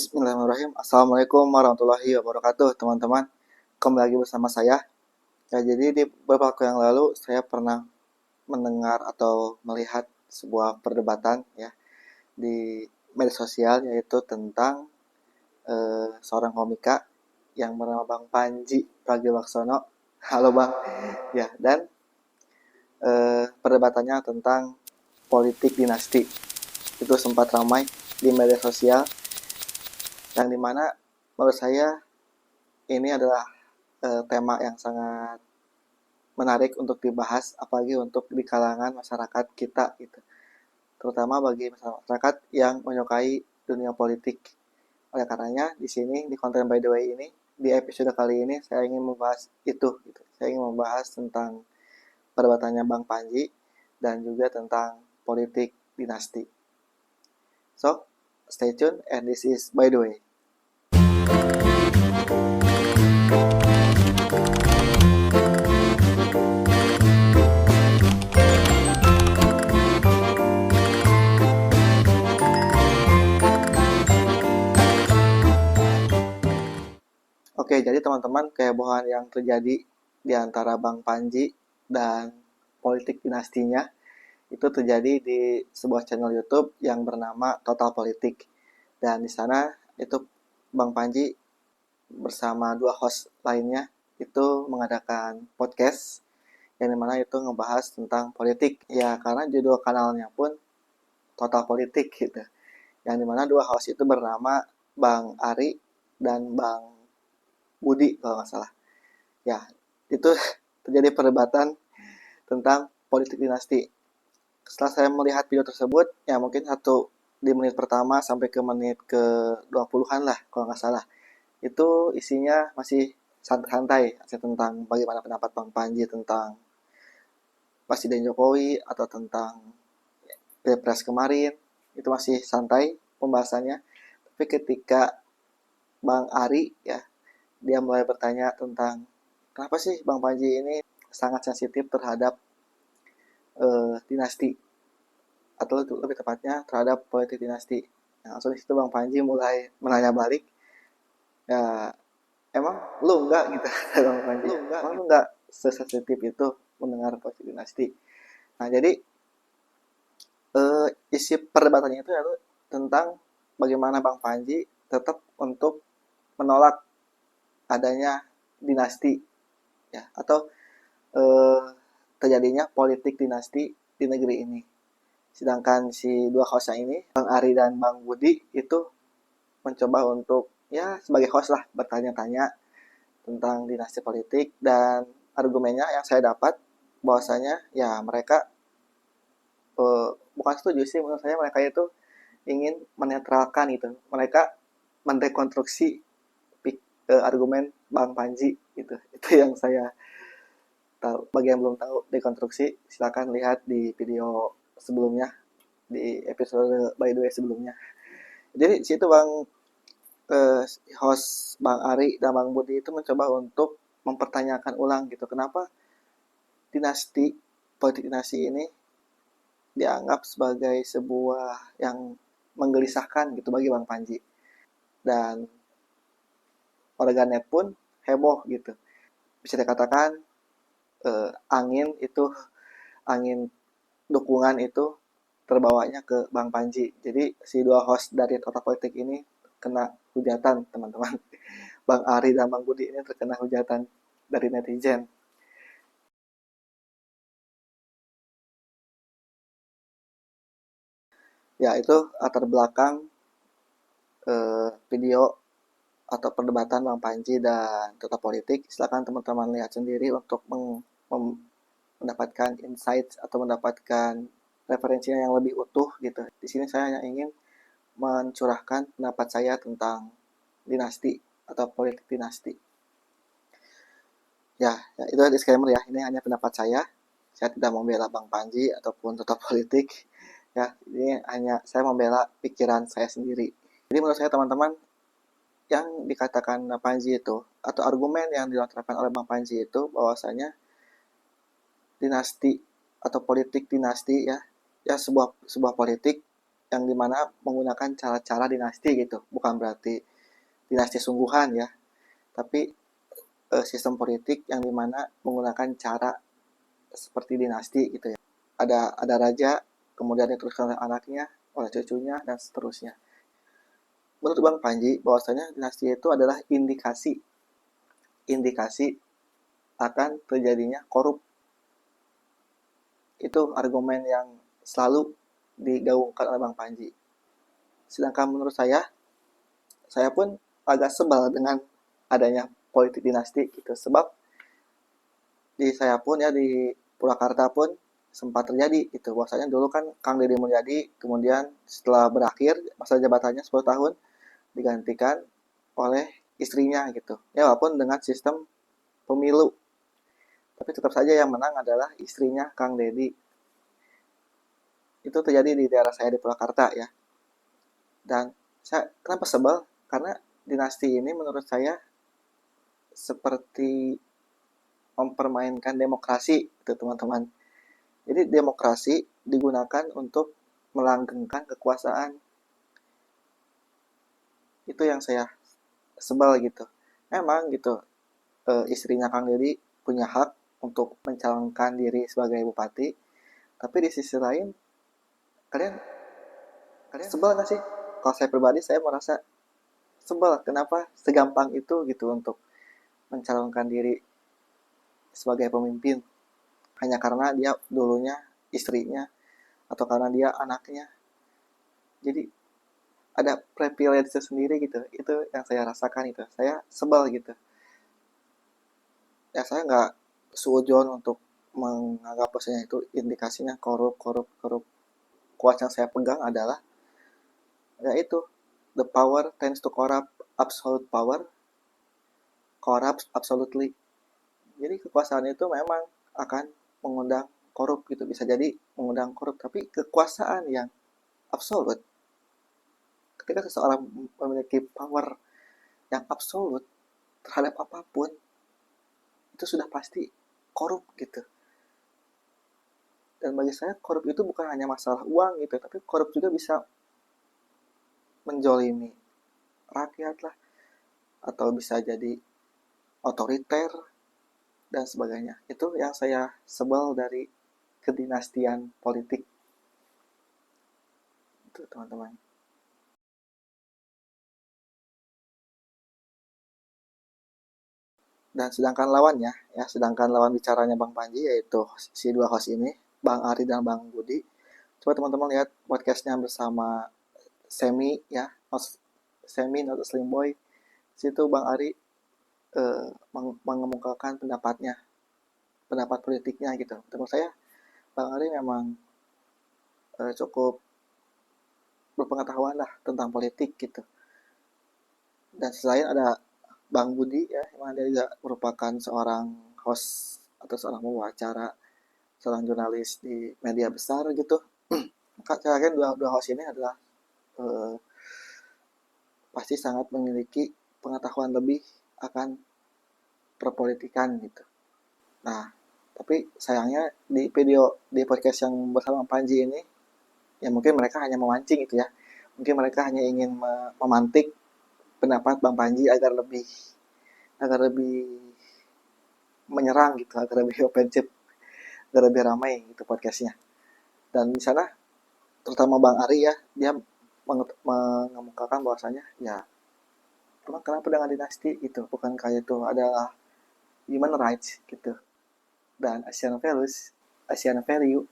Bismillahirrahmanirrahim. Assalamualaikum warahmatullahi wabarakatuh, teman-teman. Kembali lagi bersama saya. Ya, jadi di beberapa waktu yang lalu saya pernah mendengar atau melihat sebuah perdebatan ya di media sosial, yaitu tentang seorang komika yang bernama Bang Panji Pragiwaksono. Halo Bang. Ya, dan perdebatannya tentang politik dinasti. Itu sempat ramai di media sosial, yang dimana menurut saya ini adalah tema yang sangat menarik untuk dibahas, apalagi untuk di kalangan masyarakat kita gitu, terutama bagi masyarakat yang menyukai dunia politik. Oleh karenanya di sini di konten by the way ini, di episode kali ini saya ingin membahas itu gitu. Saya ingin membahas tentang perdebatannya Bang Panji dan juga tentang politik dinasti. So, stay tuned and this is by the way. Oke, jadi teman-teman, kehebohan yang terjadi di antara Bang Panji dan politik dinastinya itu terjadi di sebuah channel YouTube yang bernama Total Politik. Dan di sana itu Bang Panji bersama dua host lainnya itu mengadakan podcast yang dimana itu ngebahas tentang politik. Ya, karena judul kanalnya pun Total Politik gitu. Yang dimana dua host itu bernama Bang Ari dan Bang Budi kalau nggak salah. Ya, itu terjadi perdebatan tentang politik dinasti. Setelah saya melihat video tersebut, ya mungkin di menit pertama sampai ke menit ke 20-an lah kalau nggak salah. Itu isinya masih santai-santai, tentang bagaimana pendapat Bang Panji tentang Presiden Jokowi atau tentang Pilpres kemarin. Itu masih santai pembahasannya. Tapi ketika Bang Ari ya, dia mulai bertanya tentang kenapa sih Bang Panji ini sangat sensitif terhadap dinasti, atau lebih tepatnya terhadap politik dinasti. Nah, langsung di situ Bang Panji mulai menanya balik, ya emang lu enggak gitu, kata Bang Panji. Emang lu enggak sesensitif itu mendengar politik dinasti. Nah, jadi isi perdebatannya itu yaitu tentang bagaimana Bang Panji tetap untuk menolak adanya dinasti ya, atau eh, terjadinya politik dinasti di negeri ini. Sedangkan si dua hostnya ini, Bang Ari dan Bang Budi, itu mencoba untuk ya sebagai host lah bertanya-tanya tentang dinasti politik, dan argumennya yang saya dapat bahwasanya ya mereka bukan setuju sih, menurut saya mereka itu ingin menetralkan itu. Mereka mendekonstruksi argumen Bang Panji gitu. Itu yang saya tahu. Bagi yang belum tahu dekonstruksi, silakan lihat di video sebelumnya, di episode by the way sebelumnya. Jadi situ Bang eh, host Bang Ari dan Bang Budi itu mencoba untuk mempertanyakan ulang gitu, kenapa dinasti politik dinasti ini dianggap sebagai sebuah yang menggelisahkan gitu bagi Bang Panji. Dan warganet pun heboh gitu. Bisa dikatakan angin dukungan itu terbawanya ke Bang Panji. Jadi si dua host dari Total Politik ini kena hujatan, teman-teman. Bang Ari dan Bang Budi ini terkena hujatan dari netizen. Ya, itu latar belakang video atau perdebatan Bang Panji dan Total Politik. Silakan teman-teman lihat sendiri untuk mendapatkan insight atau mendapatkan referensinya yang lebih utuh gitu. Di sini saya hanya ingin mencurahkan pendapat saya tentang dinasti atau politik dinasti. Ya, ya itu disclaimer ya. Ini hanya pendapat saya. Saya tidak membela Bang Panji ataupun Total Politik. Ya, ini hanya saya membela pikiran saya sendiri. Jadi menurut saya teman-teman, yang dikatakan Panji itu atau argumen yang dilontarkan oleh Bang Panji itu bahwasanya dinasti atau politik dinasti ya, ya sebuah politik yang dimana menggunakan cara-cara dinasti gitu, bukan berarti dinasti sungguhan ya, tapi sistem politik yang dimana menggunakan cara seperti dinasti gitu ya. Ada raja, kemudian diteruskan oleh anaknya, oleh cucunya, dan seterusnya. Menurut Bang Panji, bahwasanya dinasti itu adalah indikasi akan terjadinya korup. Itu argumen yang selalu digaungkan oleh Bang Panji. Sedangkan menurut saya pun agak sebal dengan adanya politik dinasti gitu. Sebab di saya pun ya di Purwakarta pun sempat terjadi itu. Bahwasanya dulu kan Kang Deddy Mulyadi kemudian setelah berakhir masa jabatannya 10 tahun digantikan oleh istrinya gitu. Ya walaupun dengan sistem pemilu, tapi tetap saja yang menang adalah istrinya Kang Deddy. Itu terjadi di daerah saya di Purwakarta ya. Dan saya kenapa sebel? Karena dinasti ini menurut saya seperti mempermainkan demokrasi itu teman-teman. Jadi demokrasi digunakan untuk melanggengkan kekuasaan. Itu yang saya sebel gitu. Memang gitu, istrinya Kang Deddy punya hak untuk mencalonkan diri sebagai bupati, tapi di sisi lain kalian kalian sebel nggak sih? Kalau saya pribadi saya merasa sebel kenapa segampang itu gitu untuk mencalonkan diri sebagai pemimpin hanya karena dia dulunya istrinya atau karena dia anaknya. Jadi ada privilege sendiri gitu. Itu yang saya rasakan itu. Saya sebel gitu. Ya saya nggak suujon untuk menganggap bahwasanya itu indikasinya korup korup korup. Kuas yang saya pegang adalah yaitu the power tends to corrupt, absolute power corrupts absolutely. Jadi kekuasaan itu memang akan mengundang korup gitu, bisa jadi mengundang korup, tapi kekuasaan yang absolut, ketika seseorang memiliki power yang absolut terhadap apapun, itu sudah pasti korup gitu. Dan bagi saya korup itu bukan hanya masalah uang gitu, tapi korup juga bisa menjolimi rakyat lah, atau bisa jadi otoriter dan sebagainya. Itu yang saya sebel dari kedinastian politik itu teman-teman. Dan sedangkan lawannya, ya sedangkan lawan bicaranya Bang Panji yaitu si dua host ini, Bang Ari dan Bang Budi. Coba teman-teman lihat podcastnya bersama Semi ya, host Semi atau Slim Boy. Situ Bang Ari mengemukakan pendapatnya, pendapat politiknya gitu. Menurut saya Bang Ari memang cukup berpengetahuan lah tentang politik gitu. Dan selain ada Bang Budi ya, yang dia juga merupakan seorang host atau seorang pembicara, seorang jurnalis di media besar gitu. Maka saya yakin dua host ini adalah eh, pasti sangat memiliki pengetahuan lebih akan perpolitikan gitu. Nah, tapi sayangnya di di podcast yang bersama Panji ini, ya mungkin mereka hanya memancing itu ya. Mungkin mereka hanya ingin memantik pendapat Bang Panji agar lebih menyerang gitu, agar lebih ofensif, agar lebih ramai gitu podcastnya. Dan di sana terutama Bang Ari ya, dia mengemukakan bahwasanya ya emang kenapa dengan dinasti gitu, bukankah itu adalah human rights gitu dan Asian value.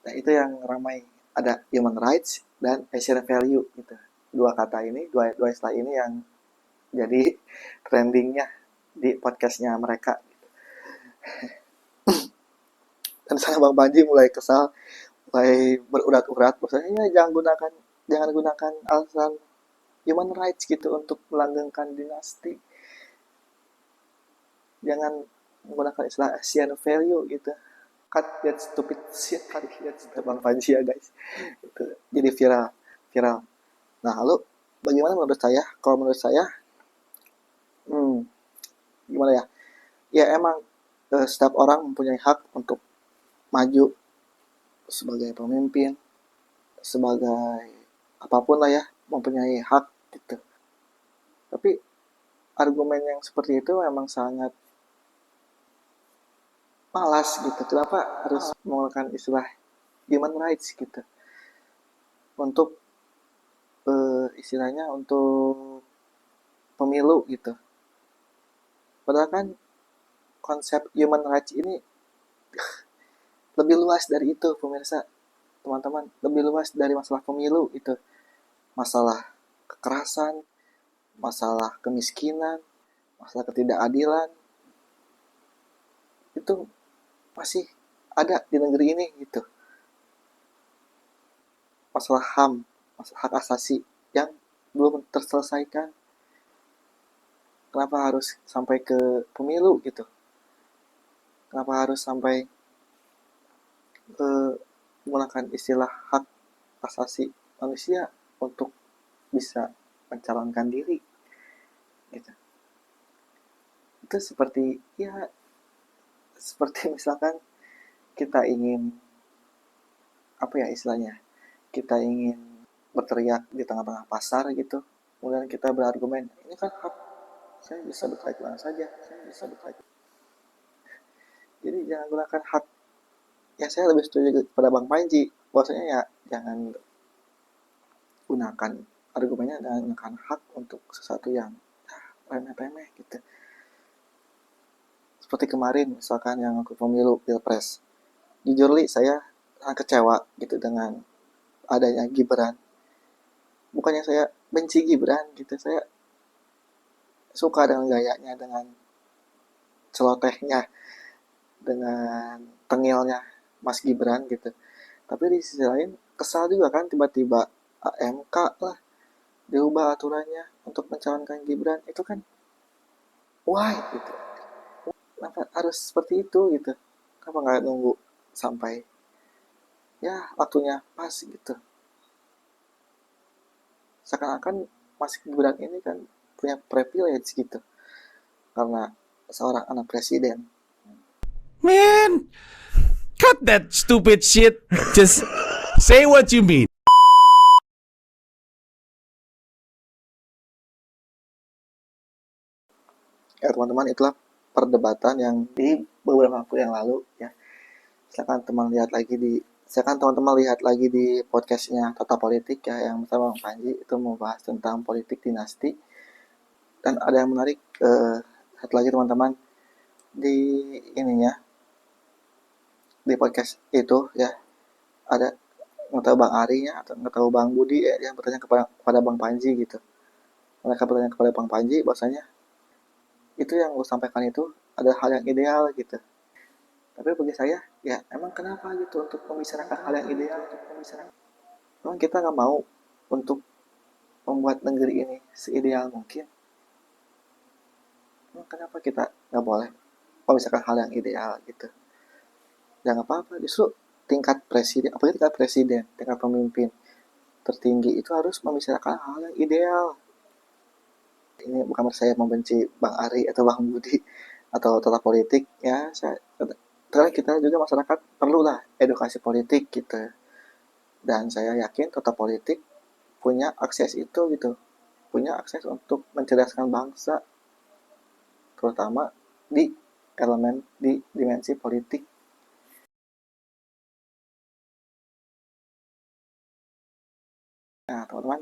Nah itu yang ramai, ada human rights dan Asian value gitu. Dua kata ini, dua istilah ini yang jadi trendingnya di podcastnya mereka. Dan sana Bang Panji mulai kesal, mulai berurat-urat, maksudnya ya jangan gunakan alasan human rights gitu untuk melanggengkan dinasti, jangan menggunakan istilah Asian value gitu. Cut that stupid shit tadi ya, Bang Panji ya guys. Itu jadi viral. Nah lalu bagaimana menurut saya? Kalau menurut saya, hmm, gimana ya? Ya emang setiap orang mempunyai hak untuk maju sebagai pemimpin, sebagai apapun lah ya, mempunyai hak gitu. Tapi argumen yang seperti itu memang sangat malas gitu. Kenapa harus menggunakan istilah human rights gitu untuk istilahnya untuk pemilu gitu. Padahal kan konsep human rights ini lebih luas dari itu, pemirsa, teman-teman, lebih luas dari masalah pemilu itu. Masalah kekerasan, masalah kemiskinan, masalah ketidakadilan itu masih ada di negeri ini gitu. Masalah HAM, masalah hak asasi yang belum terselesaikan. Kenapa harus sampai ke pemilu gitu? Kenapa harus sampai menggunakan istilah hak asasi manusia untuk bisa mencalonkan diri gitu. Itu seperti ya seperti misalkan kita ingin apa ya istilahnya, kita ingin berteriak di tengah-tengah pasar gitu, kemudian kita berargumen ini kan hak saya, bisa berteriak mana saja, saya bisa berteriak. Jadi jangan gunakan hak. Ya saya lebih setuju kepada Bang Panji bahwasanya ya jangan gunakan argumennya dan gunakan hak untuk sesuatu yang remeh-remeh gitu. Seperti kemarin misalkan yang aku pemilu pilpres, jujur li saya sangat kecewa gitu dengan adanya Gibran. Bukannya saya benci Gibran gitu, saya suka dengan gayanya, dengan celotehnya, dengan tengilnya Mas Gibran gitu. Tapi di sisi lain kesal juga kan tiba-tiba AMK lah diubah aturannya untuk mencalonkan Gibran, itu kan why gitu. Kenapa harus seperti itu gitu? Kenapa nggak nunggu sampai ya waktunya pas gitu? Seakan-akan Mas Gibran ini kan punya privilege gitu karena seorang anak presiden. Man, cut that stupid shit. Just say what you mean. Ya teman-teman, itulah perdebatan yang di beberapa waktu yang lalu ya. Silakan teman-teman lihat lagi di podcastnya Tata Politik ya, yang bersama Bang Panji, itu membahas tentang politik dinasti. Dan ada yang menarik, satu lagi teman-teman, di ininya, di podcast itu ya, ada nggak tahu Bang Arinya atau nggak tahu Bang Budi ya, yang bertanya kepada Bang Panji gitu. Mereka bertanya kepada Bang Panji bahwasanya itu yang lu sampaikan itu ada hal yang ideal gitu. Tapi bagi saya ya emang kenapa gitu untuk membicarakan hal yang ideal, untuk membicarakan, emang kita nggak mau untuk membuat negeri ini seideal mungkin. Emang kenapa kita nggak boleh membicarakan hal yang ideal gitu? Ya nggak apa-apa, justru tingkat presiden, apalagi tingkat presiden, tingkat pemimpin tertinggi itu harus membicarakan hal yang ideal. Ini bukan saya membenci Bang Ari atau Bang Budi atau tata politik ya, karena kita juga masyarakat perlulah edukasi politik gitu. Dan saya yakin tata politik punya akses itu gitu, punya akses untuk mencerdaskan bangsa, terutama di elemen di dimensi politik. Nah teman-teman,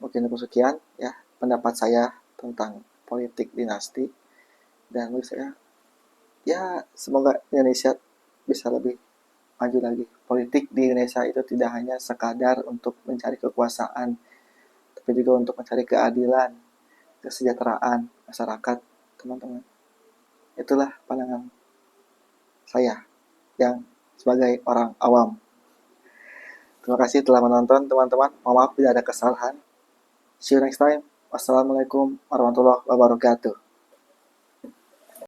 mungkin itu sekian ya pendapat saya tentang politik dinasti, dan menurut saya ya semoga Indonesia bisa lebih maju lagi. Politik di Indonesia itu tidak hanya sekadar untuk mencari kekuasaan, tapi juga untuk mencari keadilan, kesejahteraan masyarakat, teman-teman. Itulah pandangan saya yang sebagai orang awam. Terima kasih telah menonton, teman-teman. Mohon maaf bila ada kesalahan. See you next time. Wassalamualaikum warahmatullahi wabarakatuh.